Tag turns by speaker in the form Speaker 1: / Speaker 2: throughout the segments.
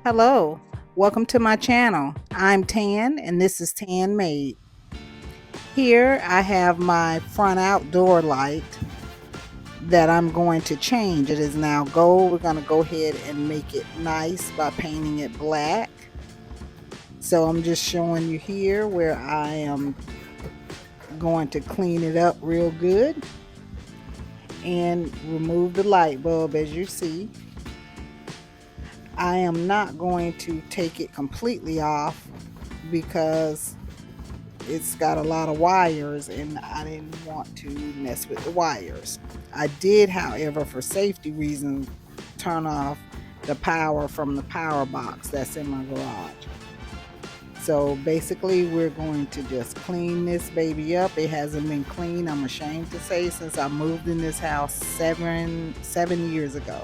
Speaker 1: Hello, welcome to my channel. I'm Tan and this is Tan Made. Here I have my front outdoor light that I'm going to change. It is now gold. We're going to go ahead and make it nice by painting it black. So I'm just showing you here where I am going to clean it up real good and remove the light bulb. As you see, I am not going to take it completely off because it's got a lot of wires and I didn't want to mess with the wires. I did, however, for safety reasons, turn off the power from the power box that's in my garage. So basically we're going to just clean this baby up. It hasn't been cleaned, I'm ashamed to say, since I moved in this house seven years ago.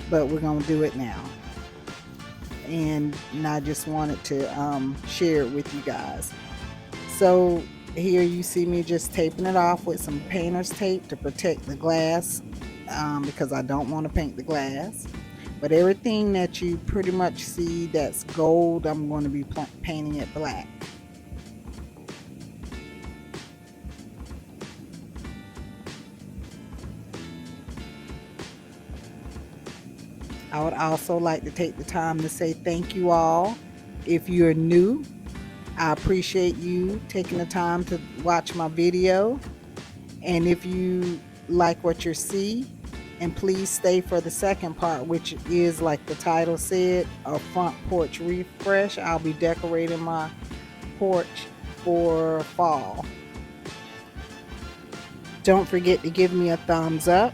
Speaker 1: But we're gonna do it now. And I just wanted to share it with you guys. So here you see me just taping it off with some painter's tape to protect the glass because I don't want to paint the glass. But everything that you pretty much see that's gold, I'm going to be painting it black. I would also like to take the time to say thank you all. If you're new, I appreciate you taking the time to watch my video. And if you like what you see, and please stay for the second part, which is, like the title said, a front porch refresh. I'll be decorating my porch for fall. Don't forget to give me a thumbs up.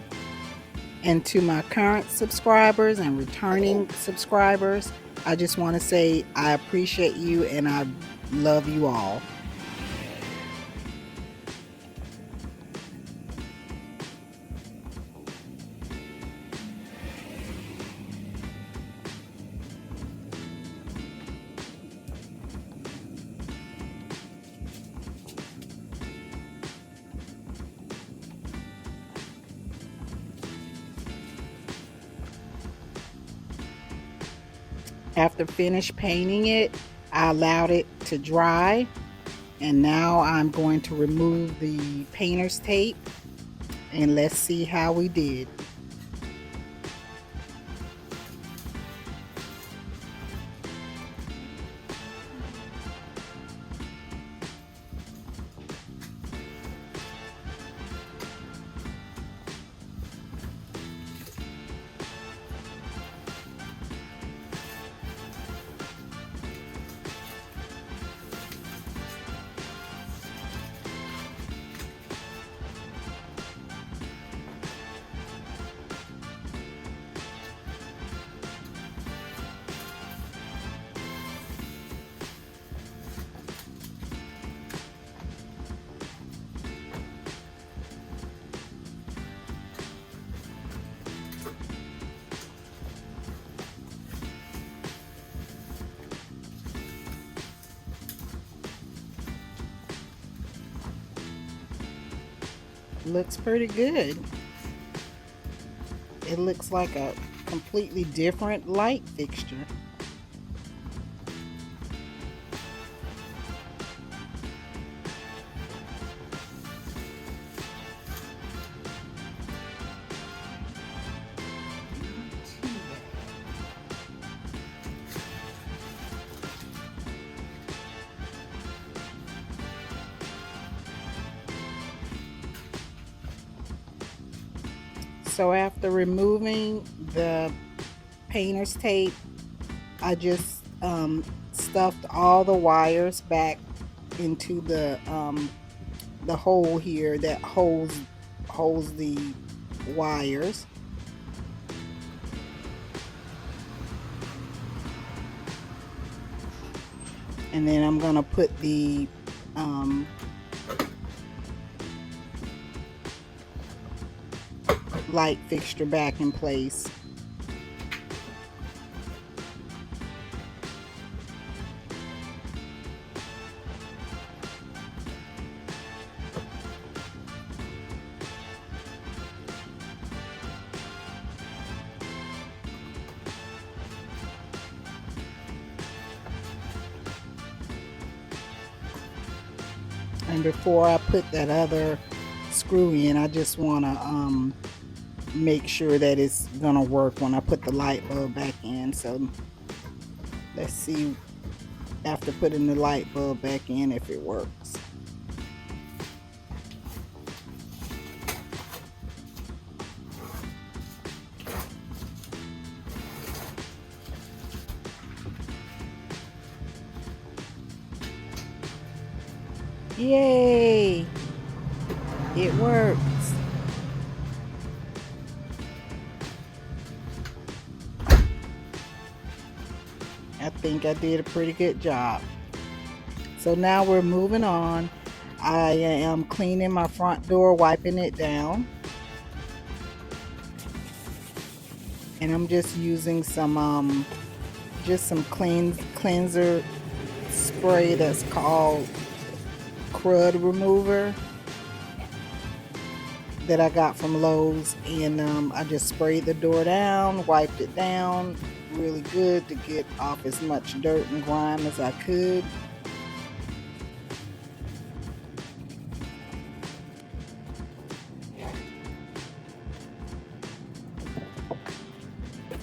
Speaker 1: And to my current subscribers and returning subscribers, I just want to say I appreciate you and I love you all. After finished painting it, I allowed it to dry, and now I'm going to remove the painter's tape and let's see how we did. Looks pretty good. It looks like a completely different light fixture. So after removing the painter's tape, I just stuffed all the wires back into the hole here that holds the wires. And then I'm gonna put the light fixture back in place. And before I put that other screw in, I just want to make sure that it's gonna work when I put the light bulb back in. So let's see after putting the light bulb back in if it works. Yay! It works. I think I did a pretty good job. So now we're moving on. I am cleaning my front door, wiping it down. And I'm just using some cleanser spray that's called crud remover that I got from Lowe's, and I just sprayed the door down, wiped it down really good to get off as much dirt and grime as I could.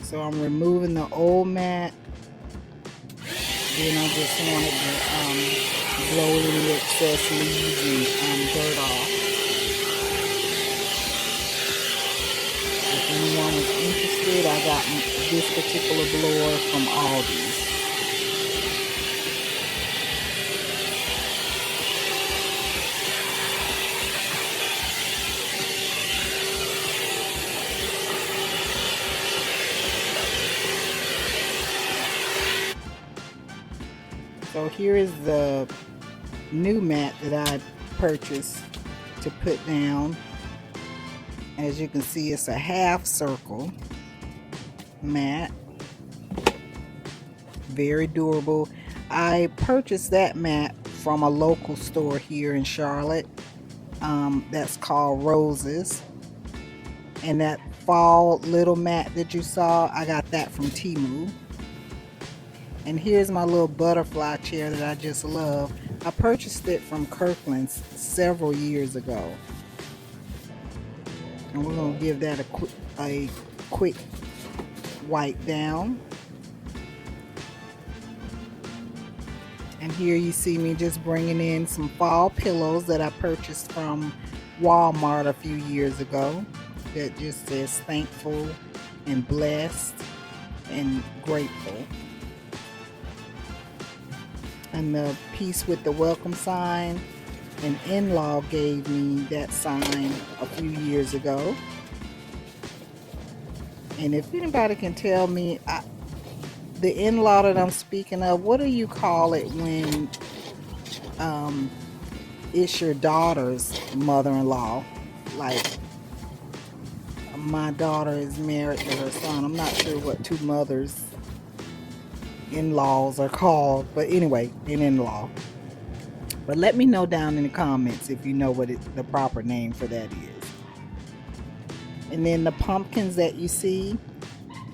Speaker 1: So I'm removing the old mat. Then I just wanted to blow any excess leaves and dirt off. If anyone was interested, I got this particular blower from Aldi's. So here is the new mat that I purchased to put down. As you can see, it's a half circle mat. Very durable. I purchased that mat from a local store here in Charlotte that's called Roses. And that fall little mat that you saw, I got that from Temu. And here's my little butterfly chair that I just love. I purchased it from Kirkland's several years ago. And we're going to give that a quick wipe down. And here you see me just bringing in some fall pillows that I purchased from Walmart a few years ago. That just says thankful and blessed and grateful. And the piece with the welcome sign, an in-law gave me that sign a few years ago. And if anybody can tell me, the in-law that I'm speaking of, what do you call it when it's your daughter's mother-in-law? Like, my daughter is married to her son. I'm not sure what two mothers in-laws are called, but anyway, an in-law. But let me know down in the comments if you know what the proper name for that is. And then the pumpkins that you see,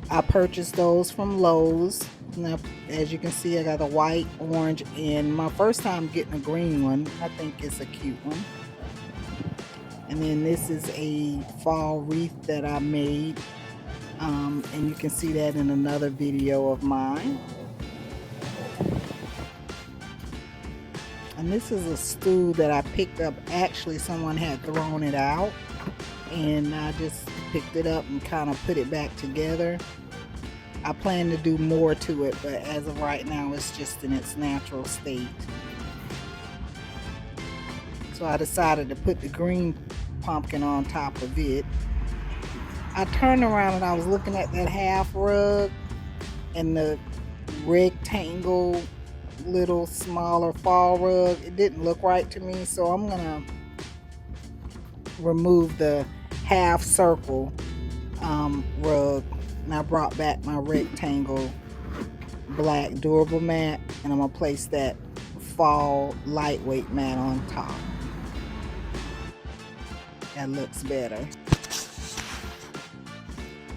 Speaker 1: I purchased those from Lowe's. Now, as you can see, I got a white, orange, and my first time getting a green one. I think it's a cute one. And then this is a fall wreath that I made, and you can see that in another video of mine. And this is a stool that I picked up. Actually, someone had thrown it out, and I just picked it up and kind of put it back together. I plan to do more to it, but as of right now, it's just in its natural state. So I decided to put the green pumpkin on top of it. I turned around and I was looking at that half rug and the rectangle little smaller fall rug. It didn't look right to me, so I'm gonna remove the half circle rug, and I brought back my rectangle black durable mat, and I'm gonna place that fall lightweight mat on top. That looks better.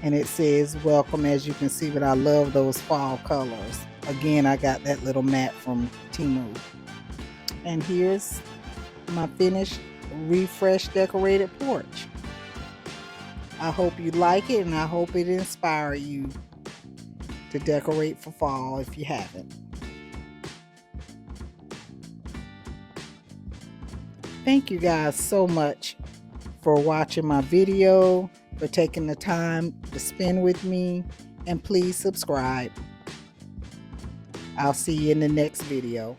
Speaker 1: And it says welcome, as you can see, but I love those fall colors. Again, I got that little mat from Temu. And here's my finished, refreshed, decorated porch. I hope you like it, and I hope it inspires you to decorate for fall if you haven't. Thank you guys so much for watching my video, for taking the time to spend with me, and please subscribe. I'll see you in the next video.